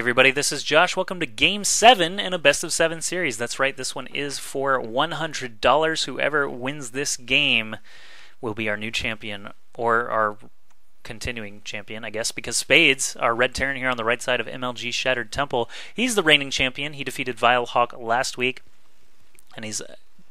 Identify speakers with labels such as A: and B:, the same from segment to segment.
A: everybody, this is Josh. Welcome to Game 7 in a Best of 7 series. That's right, this one is for $100. Whoever wins this game will be our new champion, or our continuing champion, I guess, because Spades, our red Terran here on the right side of MLG Shattered Temple, he's the reigning champion. He defeated Vile Hawk last week, and he's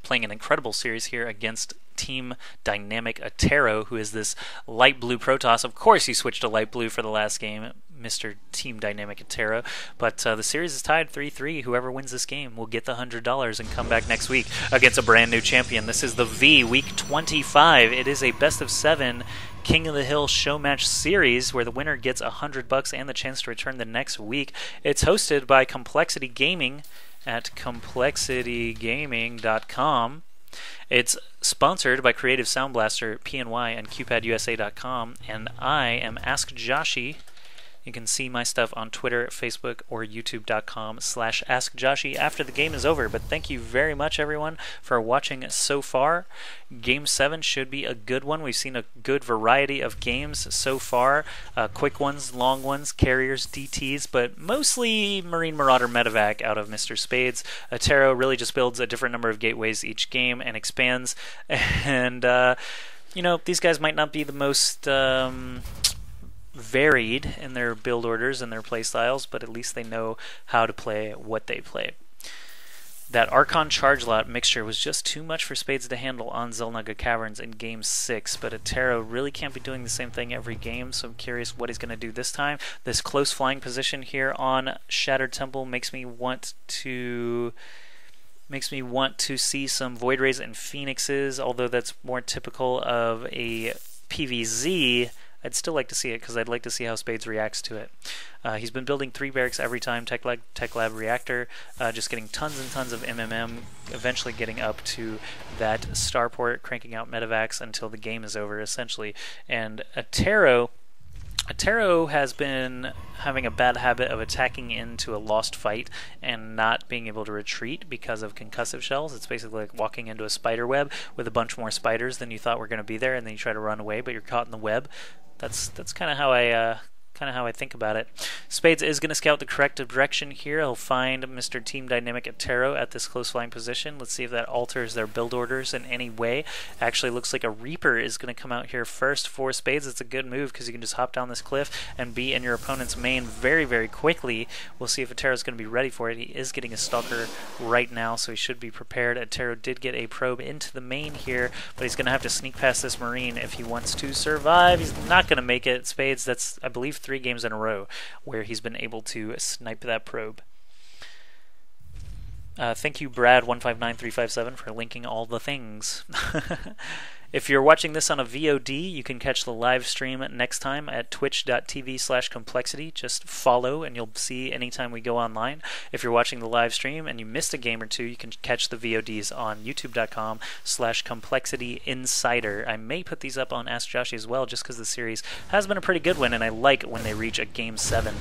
A: playing an incredible series here against T.Attero, who is this light blue Protoss. Of course, he switched to light blue for the last game, Mr. T.Attero. But the series is tied 3-3. Whoever wins this game will get the $100 and come back next week against a brand new champion. This is the V, Week 25. It is a best of 7 King of the Hill show match series where the winner gets $100 and the chance to return the next week. It's hosted by Complexity Gaming at complexitygaming.com. It's sponsored by Creative Sound Blaster, PNY, and CupadUSA.com, and I am AskJoshy. You can see my stuff on Twitter, Facebook, or YouTube.com/AskJoshy after the game is over. But thank you very much, everyone, for watching so far. Game 7 should be a good one. We've seen a good variety of games so far. Quick ones, long ones, carriers, DTs, but mostly Marine Marauder Medevac out of Mr. Spades. Attero really just builds a different number of gateways each game and expands. And, you know, these guys might not be the most varied in their build orders and their play styles, but at least they know how to play what they play. That Archon Charge Lot mixture was just too much for Spades to handle on Xel'Naga Caverns in Game 6, but Attero really can't be doing the same thing every game, so I'm curious what he's going to do this time. This close flying position here on Shattered Temple makes me want to see some Void Rays and Phoenixes, although that's more typical of a PvZ. I'd still like to see it because I'd like to see how Spades reacts to it. He's been building 3 barracks every time, Tech Lab Reactor, just getting tons and tons of MMM, eventually getting up to that starport, cranking out medevacs until the game is over, essentially. And Attero has been having a bad habit of attacking into a lost fight and not being able to retreat because of concussive shells. It's basically like walking into a spider web with a bunch more spiders than you thought were going to be there, and then you try to run away, but you're caught in the web. That's kind of how I think about it. Spades is going to scout the correct direction here. He'll find Mr. T.Attero at this close flying position. Let's see if that alters their build orders in any way. Actually, looks like a Reaper is going to come out here first for Spades. It's a good move because you can just hop down this cliff and be in your opponent's main very, very quickly. We'll see if Attero is going to be ready for it. He is getting a Stalker right now, so he should be prepared. Attero did get a probe into the main here, but he's going to have to sneak past this Marine if he wants to survive. He's not going to make it. Spades, that's, I believe, 3 games in a row where he's been able to snipe that probe. Thank you, Brad159357, for linking all the things. If you're watching this on a VOD, you can catch the live stream next time at twitch.tv/complexity. Just follow and you'll see anytime we go online. If you're watching the live stream and you missed a game or two, you can catch the VODs on youtube.com/complexityinsider. I may put these up on AskJoshy as well, just because the series has been a pretty good one, and I like when they reach a Game 7.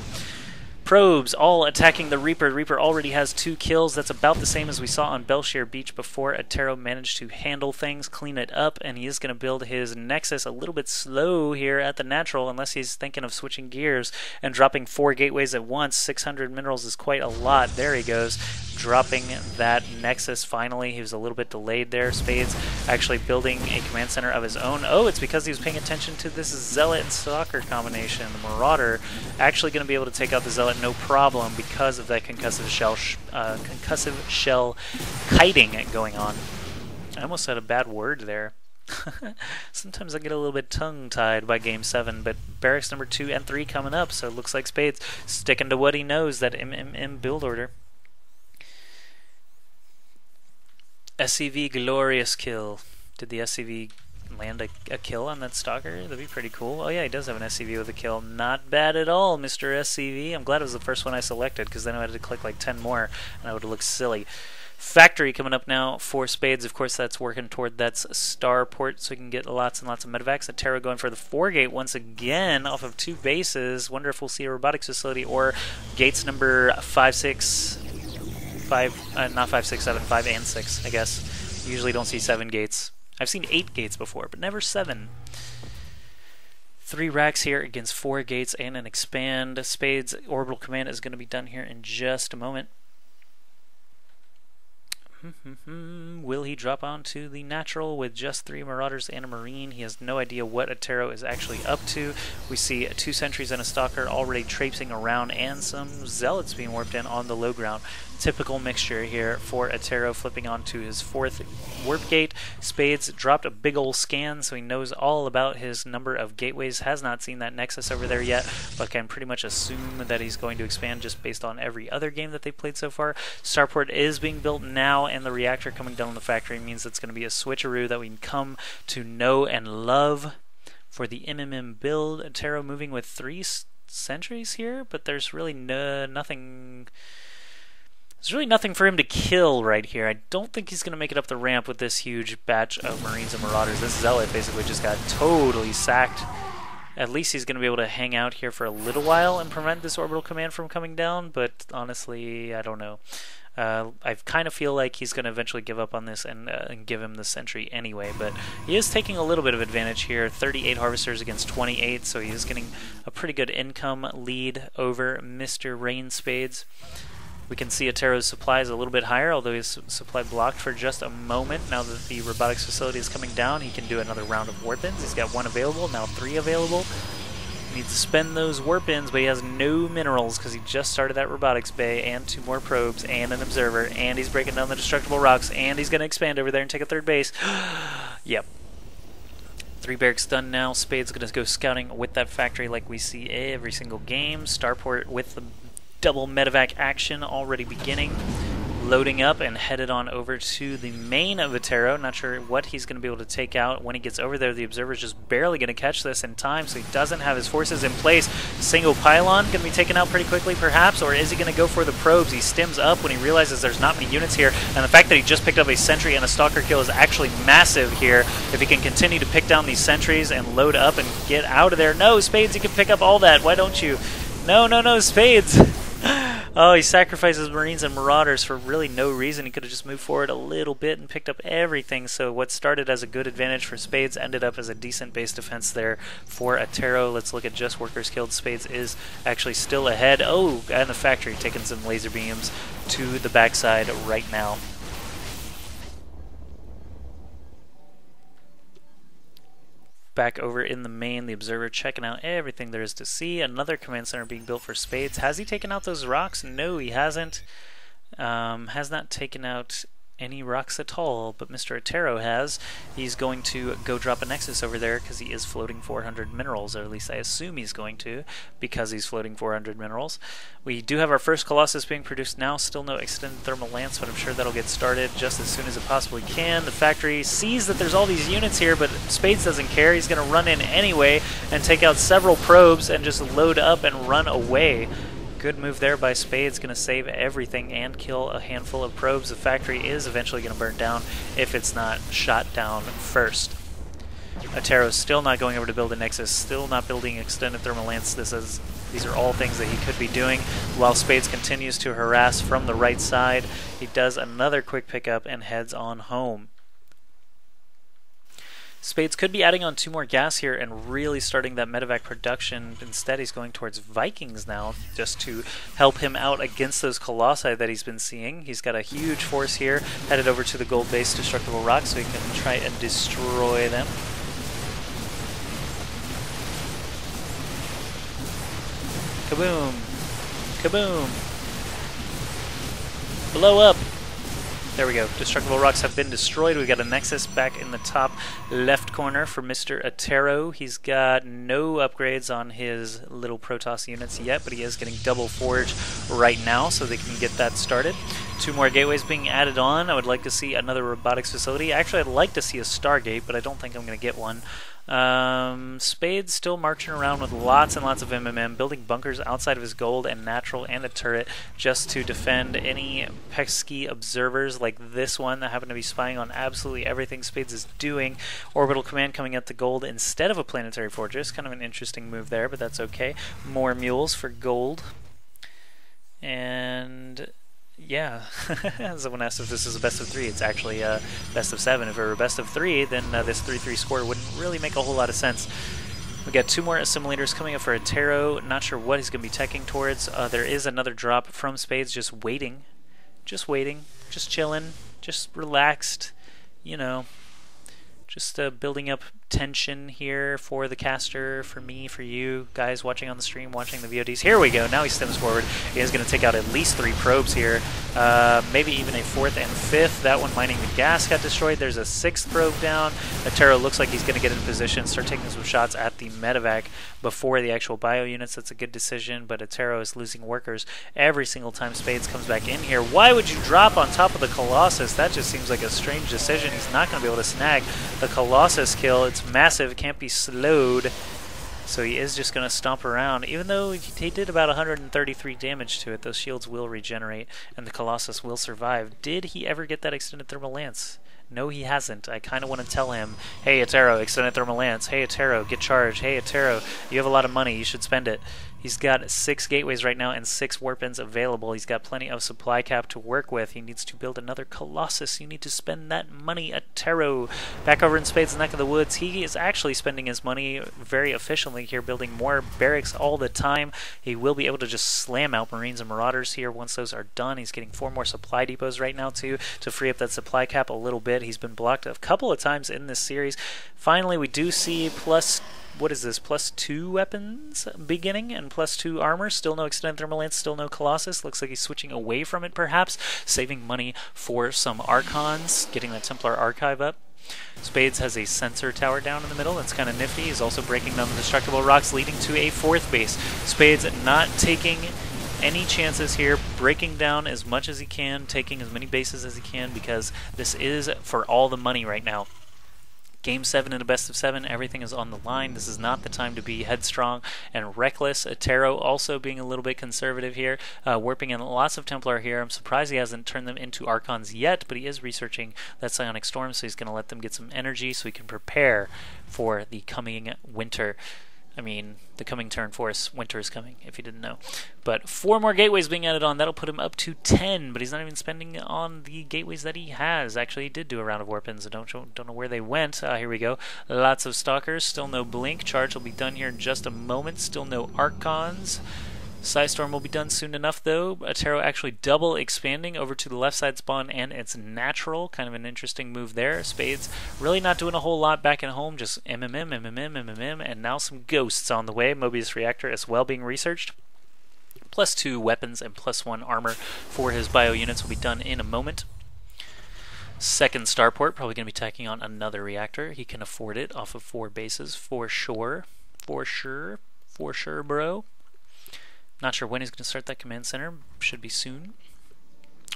A: Probes all attacking the Reaper. The Reaper already has 2 kills. That's about the same as we saw on Belshire Beach before. Attero managed to handle things, clean it up, and he is going to build his Nexus a little bit slow here at the natural, unless he's thinking of switching gears and dropping 4 gateways at once. 600 minerals is quite a lot. There he goes, dropping that Nexus finally. He was a little bit delayed there. Spades actually building a command center of his own. Oh, it's because he was paying attention to this Zealot and Stalker combination. The Marauder actually going to be able to take out the Zealot no problem because of that concussive shell kiting going on. I almost said a bad word there. Sometimes I get a little bit tongue-tied by Game 7, but barracks number 2 and 3 coming up, so it looks like Spades sticking to what he knows, that MMM build order. SCV glorious kill. Did the SCV land a kill on that Stalker? That'd be pretty cool. Oh yeah, he does have an SCV with a kill. Not bad at all, Mr. SCV. I'm glad it was the first one I selected, because then I had to click like 10 more, and I would have looked silly. Factory coming up now for Spades. Of course, that's working toward that starport, so we can get lots and lots of medevacs. Attero going for the 4-gate once again off of 2 bases. Wonder if we'll see a robotics facility or gates number 5, 6, 5, not 5, 6, 7, 5 and 6, I guess. Usually don't see 7 gates. I've seen 8 gates before, but never 7. 3 racks here against 4 gates and an expand. Spades orbital command is going to be done here in just a moment. Will he drop onto the natural with just 3 Marauders and a Marine? He has no idea what Attero is actually up to. We see 2 Sentries and a Stalker already traipsing around and some Zealots being warped in on the low ground. Typical mixture here for Attero, flipping onto his 4th warp gate. Spades dropped a big ol' scan, so he knows all about his number of gateways. Has not seen that Nexus over there yet, but can pretty much assume that he's going to expand just based on every other game that they've played so far. Starport is being built now, and the reactor coming down the factory means it's going to be a switcheroo that we can come to know and love for the MMM build. Attero moving with 3 sentries here, but there's really nothing. There's really nothing for him to kill right here. I don't think he's going to make it up the ramp with this huge batch of Marines and Marauders. This Zealot basically just got totally sacked. At least he's going to be able to hang out here for a little while and prevent this orbital command from coming down, but honestly, I don't know. I kind of feel like he's going to eventually give up on this and give him the sentry anyway, but he is taking a little bit of advantage here. 38 Harvesters against 28, so he is getting a pretty good income lead over Mr. Rain.Spades. We can see Attero's supply is a little bit higher, although his supply blocked for just a moment. Now that the robotics facility is coming down, he can do another round of warp-ins. He's got 1 available, now 3 available. He needs to spend those warp-ins, but he has no minerals because he just started that robotics bay and 2 more probes and an observer, and he's breaking down the destructible rocks, and he's going to expand over there and take a 3rd base. Yep. 3 barracks done now. Spade's going to go scouting with that factory like we see every single game. Starport with the double medevac action already beginning, loading up and headed on over to the main of Attero. Not sure what he's going to be able to take out when he gets over there. The observer's just barely going to catch this in time, so he doesn't have his forces in place. Single pylon going to be taken out pretty quickly perhaps, or is he going to go for the probes? He stims up when he realizes there's not many units here, and the fact that he just picked up a sentry and a stalker kill is actually massive here. If he can continue to pick down these sentries and load up and get out of there. No, Spades, you can pick up all that. Why don't you? No, Spades! Oh, he sacrifices Marines and Marauders for really no reason. He could have just moved forward a little bit and picked up everything. So what started as a good advantage for Spades ended up as a decent base defense there for Attero. Let's look at just workers killed. Spades is actually still ahead. Oh, and the factory taking some laser beams to the backside right now. Back over in the main, the observer checking out everything there is to see. Another command center being built for Spades. Has he taken out those rocks? No, he hasn't. Has not taken out any rocks at all, but Mr. Attero has. He's going to go drop a Nexus over there because he is floating 400 minerals, or at least I assume he's going to, because he's floating 400 minerals. We do have our first Colossus being produced now. Still no extended thermal lance, but I'm sure that'll get started just as soon as it possibly can. The factory sees that there's all these units here, but Spades doesn't care. He's going to run in anyway and take out several probes and just load up and run away. Good move there by Spades, going to save everything and kill a handful of probes. The factory is eventually going to burn down if it's not shot down first. Attero's still not going over to build a Nexus, still not building extended thermal lance. These are all things that he could be doing while Spades continues to harass from the right side. He does another quick pickup and heads on home. Spades could be adding on 2 more gas here and really starting that medevac production. Instead, he's going towards Vikings now just to help him out against those Colossi that he's been seeing. He's got a huge force here headed over to the gold base destructible rock so he can try and destroy them. Kaboom! Kaboom! Blow up! There we go. Destructible rocks have been destroyed. We've got a Nexus back in the top left corner for Mr. Attero. He's got no upgrades on his little Protoss units yet, but he is getting double forge right now, so they can get that started. 2 more gateways being added on. I would like to see another robotics facility. Actually, I'd like to see a Stargate, but I don't think I'm going to get one. Spades still marching around with lots and lots of MMM, building bunkers outside of his gold and natural and a turret just to defend any pesky observers like this one that happen to be spying on absolutely everything Spades is doing. Orbital command coming at the gold instead of a planetary fortress. Kind of an interesting move there, but that's okay. More mules for gold. And yeah, someone asked if this is a best of 3. It's actually a best of 7. If it were a best of 3, then this 3-3 score wouldn't really make a whole lot of sense. We got 2 more assimilators coming up for Attero. Not sure what he's going to be teching towards. There is another drop from Spades, just waiting, just chilling, just relaxed, you know, just building up tension here for the caster, for me, for you guys watching on the stream, watching the VODs. Here we go. Now he stems forward. He is going to take out at least 3 probes here, maybe even a 4th and 5th. That one mining the gas got destroyed. There's a 6th probe down. Attero looks like he's going to get in position, start taking some shots at the medevac before the actual bio units. That's a good decision, but Attero is losing workers every single time Spades comes back in here. Why would you drop on top of the Colossus? That just seems like a strange decision. He's not going to be able to snag the Colossus kill. It's massive, can't be slowed, so he is just going to stomp around. Even though he did about 133 damage to it, those shields will regenerate and the Colossus will survive. Did he ever get that extended thermal lance? No, he hasn't. I kind of want to tell him, hey, Attero, extended thermal lance. Hey, Attero, get charged. Hey, Attero, you have a lot of money. You should spend it. He's got 6 gateways right now and 6 warp-ins available. He's got plenty of supply cap to work with. He needs to build another Colossus. You need to spend that money, Attero. Back over in Spades' neck of the woods, he is actually spending his money very efficiently here, building more barracks all the time. He will be able to just slam out Marines and Marauders here once those are done. He's getting 4 more supply depots right now, too, to free up that supply cap a little bit. He's been blocked a couple of times in this series. Finally, we do see +2 weapons beginning and +2 armor. Still no extended thermal lance, still no Colossus. Looks like he's switching away from it perhaps, saving money for some Archons, getting that Templar archive up. Spades has a sensor tower down in the middle. That's kind of nifty. He's also breaking down the destructible rocks, leading to a 4th base. Spades not taking any chances here, breaking down as much as he can, taking as many bases as he can, because this is for all the money right now. Game 7 in a best of 7, everything is on the line. This is not the time to be headstrong and reckless. Attero also being a little bit conservative here, warping in lots of Templar here. I'm surprised he hasn't turned them into Archons yet, but he is researching that Psionic Storm, so he's going to let them get some energy so he can prepare for the coming winter. I mean, the coming Terran force, winter is coming, if you didn't know. But 4 more gateways being added on. That'll put him up to 10, but he's not even spending on the gateways that he has. Actually, he did do a round of warp-ins. I don't know where they went. Here we go. Lots of Stalkers. Still no Blink. Charge will be done here in just a moment. Still no Archons. Psystorm will be done soon enough, though. Attero actually double expanding over to the left side spawn, and it's natural. Kind of an interesting move there. Spades really not doing a whole lot back at home, just MMM, and now some ghosts on the way. Mobius Reactor as well being researched. +2 weapons and +1 armor for his bio units will be done in a moment. Second starport, probably going to be tacking on another reactor. He can afford it off of 4 bases for sure. For sure, bro. Not sure when he's going to start that command center. Should be soon.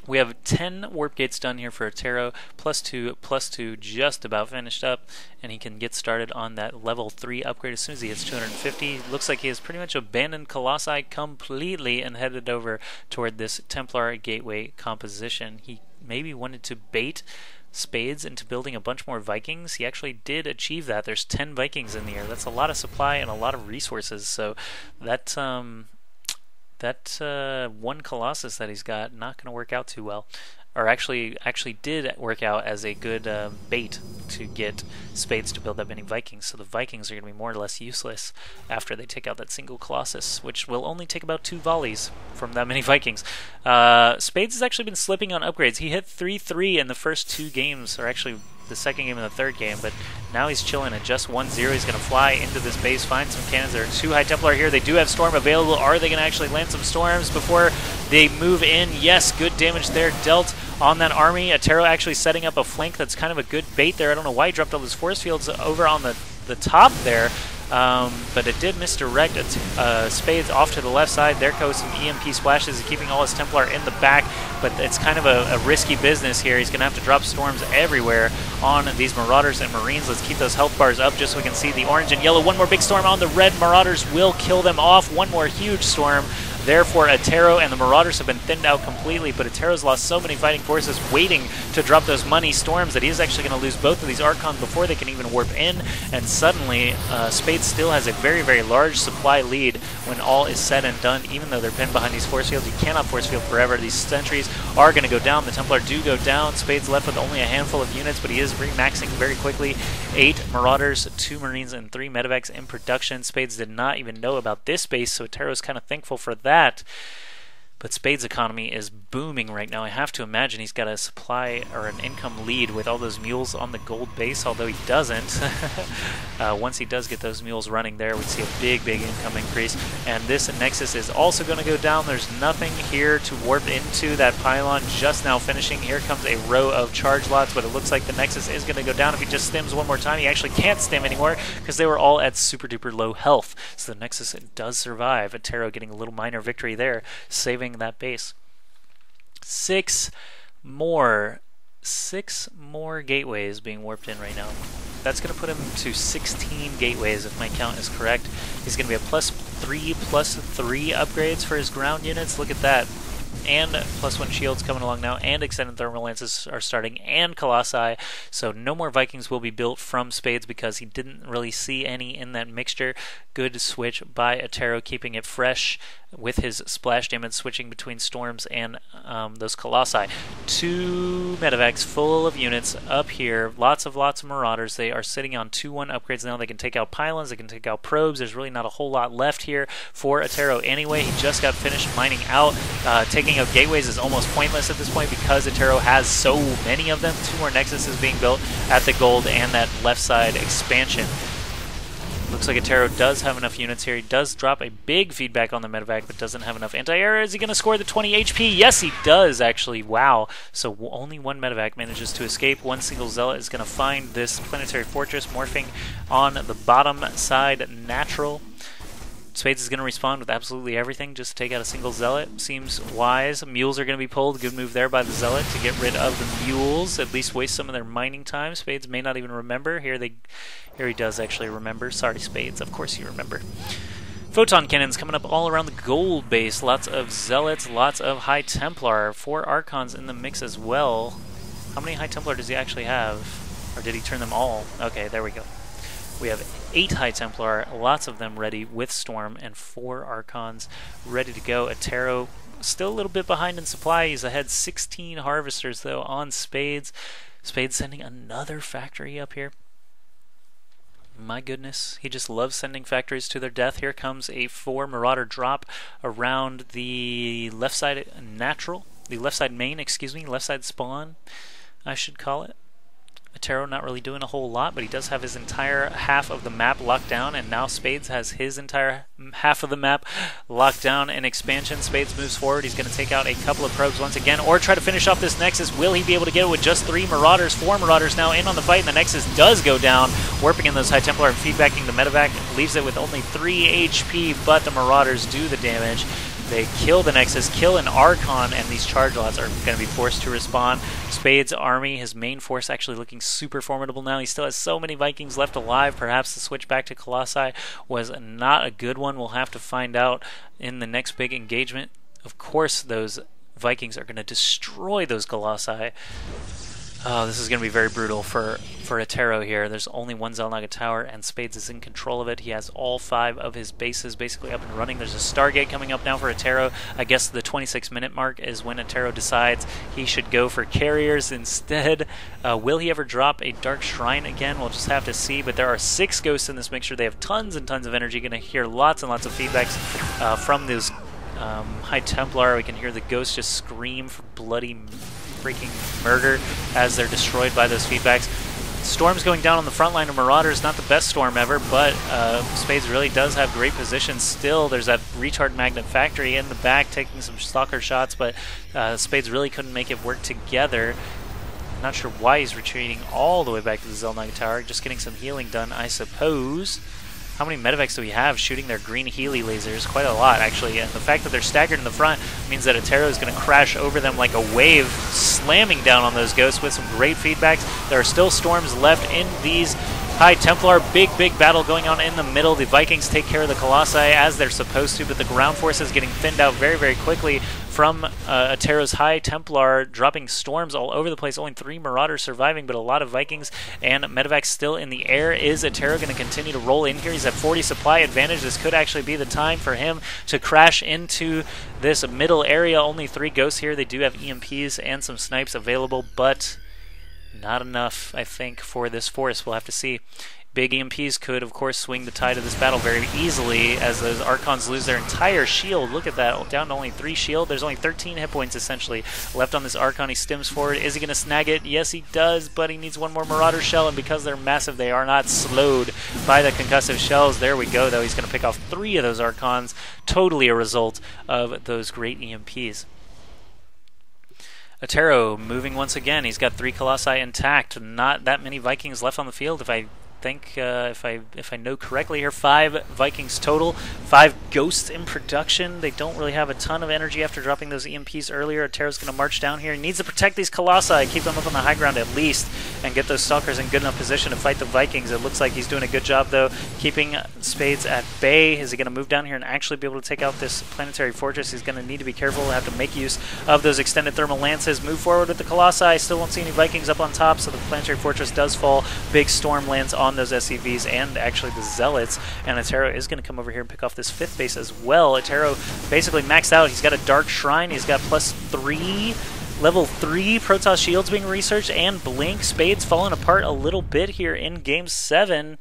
A: We have 10 warp gates done here for Attero. +2 just about finished up. And he can get started on that level 3 upgrade as soon as he hits 250. Looks like he has pretty much abandoned Colossi completely and headed over toward this Templar gateway composition. He maybe wanted to bait Spades into building a bunch more Vikings. He actually did achieve that. There's 10 Vikings in the air. That's a lot of supply and a lot of resources. So that one Colossus that he's got not going to work out too well, or actually did work out as a good bait to get Spades to build that many Vikings. So the Vikings are going to be more or less useless after they take out that single Colossus, which will only take about 2 volleys from that many Vikings. Spades has actually been slipping on upgrades. He hit 3-3 in the first 2 games, or actually the second game and the third game, but now he's chilling at just 1-0. He's going to fly into this base, find some cannons. There are 2 High Templar here. They do have Storm available. Are they going to actually land some Storms before they move in? Yes, good damage there dealt on that army. Attero actually setting up a flank that's kind of a good bait there. I don't know why he dropped all those force fields over on the top there. But it did misdirect Spades off to the left side. There goes some EMP splashes, keeping all his Templar in the back, but it's kind of a risky business here. He's going to have to drop Storms everywhere on these Marauders and Marines. Let's keep those health bars up just so we can see the orange and yellow. One more big Storm on the red. Marauders will kill them off. One more huge Storm. there for Attero, and the Marauders have been thinned out completely, but Attero's lost so many fighting forces waiting to drop those money storms that he's actually going to lose both of these Archons before they can even warp in, and suddenly Spades still has a very, very large supply lead when all is said and done, even though they're pinned behind these force fields. You cannot force field forever. These sentries are going to go down. The Templar do go down. Spades left with only a handful of units, but he is remaxing very quickly. 8 Marauders, 2 Marines, and 3 Medevacs in production. Spades did not even know about this base, so Attero's kind of thankful for that. But Spades' economy is booming right now. I have to imagine he's got a supply or an income lead with all those mules on the gold base, although he doesn't. Once he does get those mules running there, we'd see a big, big income increase. And this Nexus is also going to go down. There's nothing here to warp into. That pylon just now finishing. Here comes a row of charge lots, but it looks like the Nexus is going to go down. If he just stims one more time, he actually can't stim anymore because they were all at super duper low health. So the Nexus does survive. Attero getting a little minor victory there, saving that base. 6 more gateways being warped in right now. That's going to put him to 16 gateways if my count is correct. He's going to be a +3/+3 upgrades for his ground units. Look at that. And +1 shields coming along now, and extended thermal lances are starting, and Colossi. So no more Vikings will be built from Spades because he didn't really see any in that mixture. Good switch by Attero, keeping it fresh with his splash damage, switching between storms and those Colossi. 2 Medevacs full of units up here. Lots of Marauders. They are sitting on 2/1 upgrades now. They can take out pylons. They can take out probes. There's really not a whole lot left here for Attero anyway. He just got finished mining out. Taking out gateways is almost pointless at this point because Attero has so many of them. 2 more Nexuses being built at the gold and that left side expansion. Looks like Attero does have enough units here. He does drop a big feedback on the medevac, but doesn't have enough anti-air. Is he going to score the 20 HP? Yes, he does, actually. Wow. So only 1 medevac manages to escape. 1 single zealot is going to find this planetary fortress, morphing on the bottom side natural. Spades is going to respond with absolutely everything just to take out a single zealot. Seems wise. Mules are going to be pulled. Good move there by the zealot to get rid of the mules. At least waste some of their mining time. Spades may not even remember. Here he does actually remember. Sorry, Spades. Of course you remember. Photon cannons coming up all around the gold base. Lots of zealots. Lots of High Templar. 4 Archons in the mix as well. How many High Templar does he actually have? Or did he turn them all? Okay, there we go. We have 8 High Templar, lots of them ready with Storm, and 4 Archons ready to go. Attero still a little bit behind in supply. He's ahead 16 Harvesters, though, on Spades. Spades sending another factory up here. My goodness, he just loves sending factories to their death. Here comes a 4 Marauder drop around the left side natural, the left side main, excuse me, left side spawn, I should call it. Attero not really doing a whole lot, but he does have his entire half of the map locked down, and now Spades has his entire half of the map locked down in expansion. Spades moves forward. He's going to take out a couple of probes once again, or try to finish off this Nexus. Will he be able to get it with just 3 Marauders? 4 Marauders now in on the fight, and the Nexus does go down, warping in those High Templar and feedbacking the medevac. Leaves it with only 3 HP, but the Marauders do the damage. They kill the Nexus, kill an Archon, and these charge lots are going to be forced to respond. Spades' army, his main force, actually looking super formidable now. He still has so many Vikings left alive. Perhaps the switch back to Colossi was not a good one. We'll have to find out in the next big engagement. Of course, those Vikings are going to destroy those Colossi. Oh, this is going to be very brutal for Attero here. There's only 1 Xel'Naga tower, and Spades is in control of it. He has all 5 of his bases basically up and running. There's a Stargate coming up now for Attero. I guess the 26-minute mark is when Attero decides he should go for carriers instead. Will he ever drop a Dark Shrine again? We'll just have to see, but there are 6 ghosts in this mixture. They have tons and tons of energy. Going to hear lots and lots of feedbacks from those High Templar. We can hear the ghosts just scream for bloody freaking murder as they're destroyed by those feedbacks. Storm's going down on the front line of Marauders. Not the best storm ever, but Spades really does have great position still. There's that retard magnet factory in the back taking some stalker shots, but Spades really couldn't make it work together. Not sure why he's retreating all the way back to the Xel'Naga tower. Just getting some healing done, I suppose. How many medevacs do we have shooting their green Healy lasers? Quite a lot, actually. And the fact that they're staggered in the front means that Attero is going to crash over them like a wave, slamming down on those ghosts with some great feedbacks. There are still storms left in these High Templar, big battle going on in the middle. The Vikings take care of the Colossi as they're supposed to, but the ground forces getting thinned out very quickly from Attero's High Templar, dropping storms all over the place. Only 3 Marauders surviving, but a lot of Vikings and medevacs still in the air. Is Attero going to continue to roll in here? He's at 40 supply advantage. This could actually be the time for him to crash into this middle area. Only 3 ghosts here. They do have EMPs and some snipes available, but not enough, I think, for this force. We'll have to see. Big EMPs could, of course, swing the tide of this battle very easily as those Archons lose their entire shield. Look at that, down to only 3 shield. There's only 13 hit points, essentially, left on this Archon. He stims forward. Is he going to snag it? Yes, he does, but he needs one more Marauder shell, and because they're massive, they are not slowed by the concussive shells. There we go, though. He's going to pick off 3 of those Archons. Totally a result of those great EMPs. Attero moving once again. He's got 3 Colossi intact. Not that many Vikings left on the field. If I think, if I know correctly here, 5 Vikings total, 5 ghosts in production. They don't really have a ton of energy after dropping those EMPs earlier. Attero's going to march down here. He needs to protect these Colossi, keep them up on the high ground at least, and get those Stalkers in good enough position to fight the Vikings. It looks like he's doing a good job, though, keeping Spades at bay. Is he going to move down here and actually be able to take out this planetary fortress? He's going to need to be careful, have to make use of those extended thermal lances. Move forward with the Colossi. Still won't see any Vikings up on top, so the planetary fortress does fall. Big storm lands on those SCVs and actually the Zealots, and Attero is going to come over here and pick off this 5th base as well. Attero basically maxed out. He's got a Dark Shrine. He's got +3 level 3 Protoss shields being researched, and Blink. Spades falling apart a little bit here in Game 7.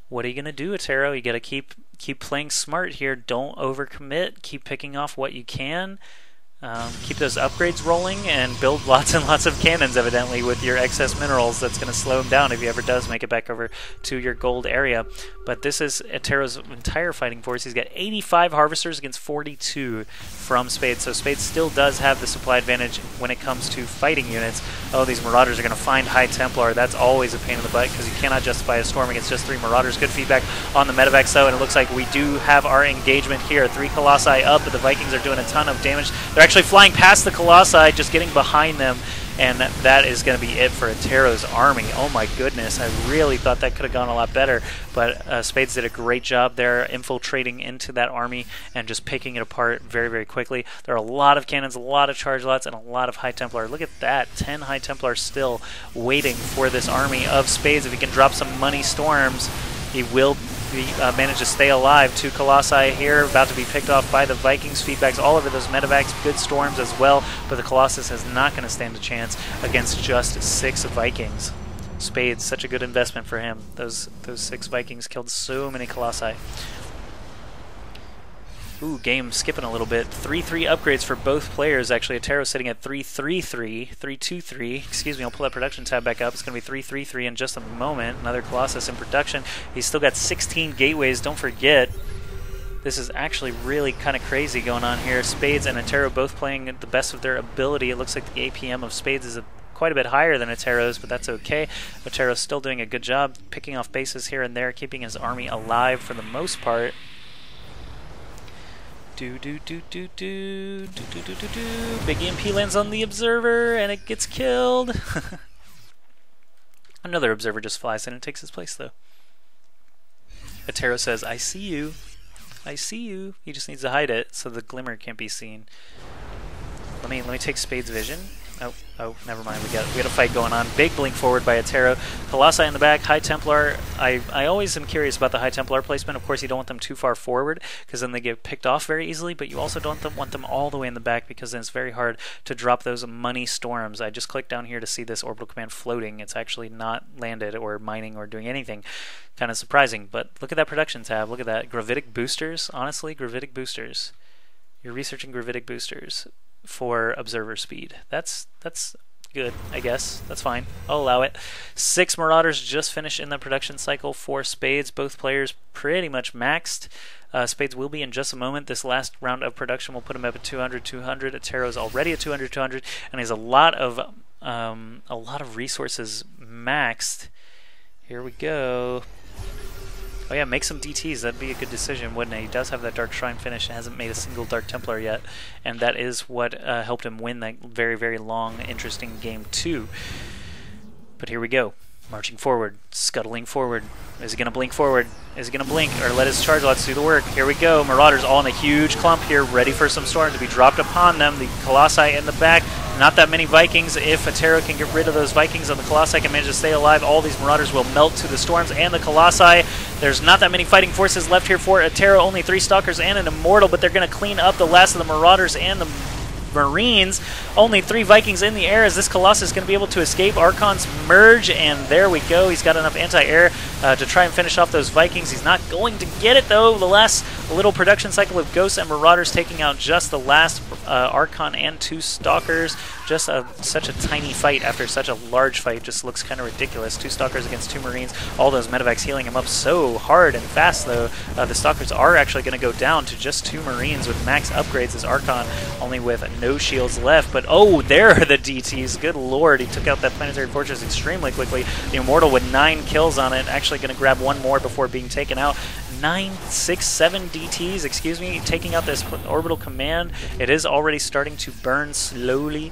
A: What are you going to do, Attero? You got to keep playing smart here. Don't overcommit. Keep picking off what you can. Keep those upgrades rolling and build lots and lots of cannons, evidently, with your excess minerals. That's going to slow him down if he ever does make it back over to your gold area. But this is Attero's entire fighting force. He's got 85 harvesters against 42 from Spades. So Spades still does have the supply advantage when it comes to fighting units. Oh, these Marauders are going to find High Templar. That's always a pain in the butt because you cannot justify a storm against just 3 Marauders. Good feedback on the medevacs, though, and it looks like we do have our engagement here. 3 Colossi up, but the Vikings are doing a ton of damage. They're actually flying past the Colossi, just getting behind them, and that is going to be it for Attero's army. Oh my goodness, I really thought that could have gone a lot better, but Spades did a great job there infiltrating into that army and just picking it apart very quickly. There are a lot of cannons, a lot of charge lots, and a lot of High Templar. Look at that, 10 High Templar still waiting for this army of Spades. If he can drop some money storms, he will manage to stay alive. 2 Colossi here, about to be picked off by the Vikings. Feedbacks all over those medevacs, good storms as well, but the Colossus is not going to stand a chance against just 6 Vikings. Spades, such a good investment for him. Those 6 Vikings killed so many Colossi. Ooh, game skipping a little bit. 3-3 upgrades for both players. Actually, Attero sitting at 3-3-3, excuse me, I'll pull that production tab back up. It's going to be 3-3-3 in just a moment. Another Colossus in production. He's still got 16 gateways. Don't forget, this is actually really kind of crazy going on here. Spades and Attero both playing at the best of their ability. It looks like the APM of Spades is quite a bit higher than Attero's, but that's okay. Attero's still doing a good job picking off bases here and there, keeping his army alive for the most part. Big EMP lands on the Observer, and it gets killed. Another Observer just flies in and takes his place, though. Attero says, "I see you. I see you." He just needs to hide it so the glimmer can't be seen. Let me take Spades' vision. Oh, never mind. We got a fight going on. Big blink forward by Attero. Colossi in the back. High Templar. I always am curious about the High Templar placement. Of course, you don't want them too far forward because then they get picked off very easily. But you also don't want them all the way in the back because then it's very hard to drop those money storms. I just clicked down here to see this orbital command floating. It's actually not landed or mining or doing anything. Kind of surprising. But look at that production tab. Look at that. Gravitic boosters. Honestly, gravitic boosters. You're researching gravitic boosters for observer speed. That's good, I guess. That's fine. I'll allow it. 6 Marauders just finished in the production cycle for Spades. Both players pretty much maxed. Spades will be in just a moment. This last round of production will put him up at 200. Attero's already at 200, and he has a lot of resources maxed. Here we go. Oh yeah, make some DTs. That'd be a good decision, wouldn't it? He does have that Dark Shrine finish and hasn't made a single Dark Templar yet, and that is what helped him win that very long, interesting game 2. But here we go. Marching forward, scuttling forward. Is he going to blink forward? Is he going to blink or let his charge lots do the work? Here we go. Marauders all in a huge clump here, ready for some storm to be dropped upon them. The Colossi in the back. Not that many Vikings. If Attero can get rid of those Vikings and the Colossi can manage to stay alive, all these Marauders will melt to the storms and the Colossi. There's not that many fighting forces left here for Attero. Only 3 Stalkers and an Immortal, but they're going to clean up the last of the Marauders and the Marines. Only 3 Vikings in the air as this Colossus is going to be able to escape. Archons merge, and there we go. He's got enough anti-air to try and finish off those Vikings. He's not going to get it, though. The last little production cycle of Ghosts and Marauders taking out just the last Archon and 2 Stalkers. Just such a tiny fight after such a large fight. Just looks kind of ridiculous. 2 Stalkers against 2 Marines. All those medevacs healing him up so hard and fast, though. The Stalkers are actually going to go down to just 2 Marines with max upgrades as Archon, only with no shields left. But oh, there are the DTs. Good lord, he took out that Planetary Fortress extremely quickly. The Immortal with 9 kills on it. Actually going to grab 1 more before being taken out. 9, 6, 7 DTs, excuse me, taking out this orbital command. It is already starting to burn slowly.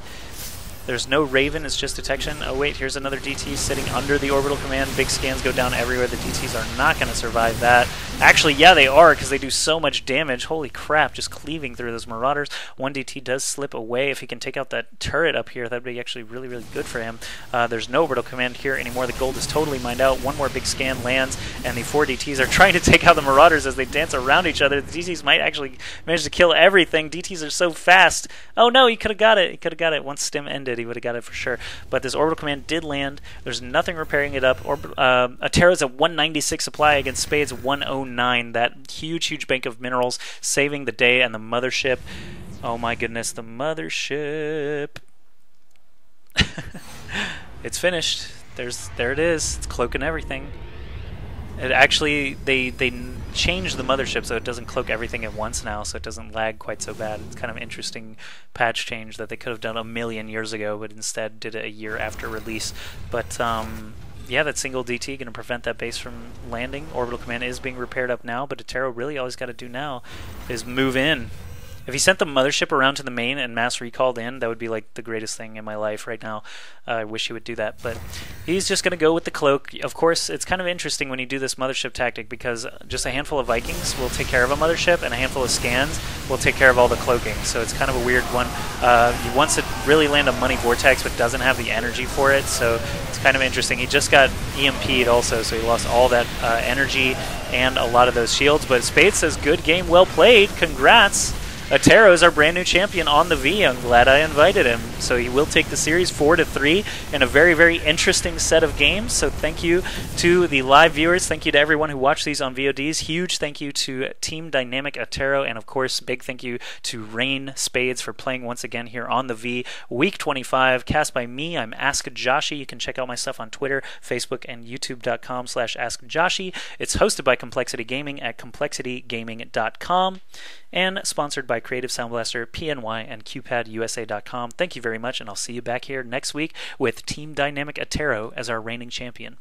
A: There's no Raven, it's just detection. Oh wait, here's another DT sitting under the orbital command. Big scans go down everywhere. The DTs are not going to survive that. Actually, yeah, they are, because they do so much damage. Holy crap, just cleaving through those Marauders. 1 DT does slip away. If he can take out that turret up here, that would be actually really, really good for him. There's no orbital command here anymore. The gold is totally mined out. 1 more big scan lands, and the 4 DTs are trying to take out the Marauders as they dance around each other. The DTs might actually manage to kill everything. DTs are so fast. Oh no, he could have got it. He could have got it. Once stim ended, he would have got it for sure. But this orbital command did land. There's nothing repairing it up. Attero's at 196 supply against Spades 109. That huge bank of minerals saving the day, and the mothership. Oh my goodness, the mothership. It's finished. There it is. It's cloaking everything. It actually, they changed the mothership so it doesn't cloak everything at once now, so it doesn't lag quite so bad. It's kind of an interesting patch change that they could have done a million years ago, but instead did it a year after release. But yeah, that single DT going to prevent that base from landing. Orbital command is being repaired up now, but Attero really all he's got to do now is move in. If he sent the mothership around to the main and mass recalled in, that would be like the greatest thing in my life right now. I wish he would do that, but he's just going to go with the cloak. Of course, it's kind of interesting when you do this mothership tactic, because just a handful of Vikings will take care of a mothership, and a handful of scans will take care of all the cloaking. So it's kind of a weird one. He wants to really land a money vortex, but doesn't have the energy for it, so it's kind of interesting. He just got EMP'd also, so he lost all that energy and a lot of those shields. But Spades says, good game, well played, congrats. Attero is our brand new champion on the V. I'm glad I invited him. So he will take the series 4-3 in a very, very interesting set of games. So thank you to the live viewers. Thank you to everyone who watched these on VODs. Huge thank you to Team Dynamic Attero. And of course, big thank you to RGN.Spades for playing once again here on the V. Week 25, cast by me. I'm AskJoshy. You can check out my stuff on Twitter, Facebook, and YouTube.com/AskJoshy. It's hosted by Complexity Gaming at ComplexityGaming.com. And sponsored by Creative Sound Blaster, PNY, and QPadUSA.com. Thank you very much, and I'll see you back here next week with Team Dynamic Attero as our reigning champion.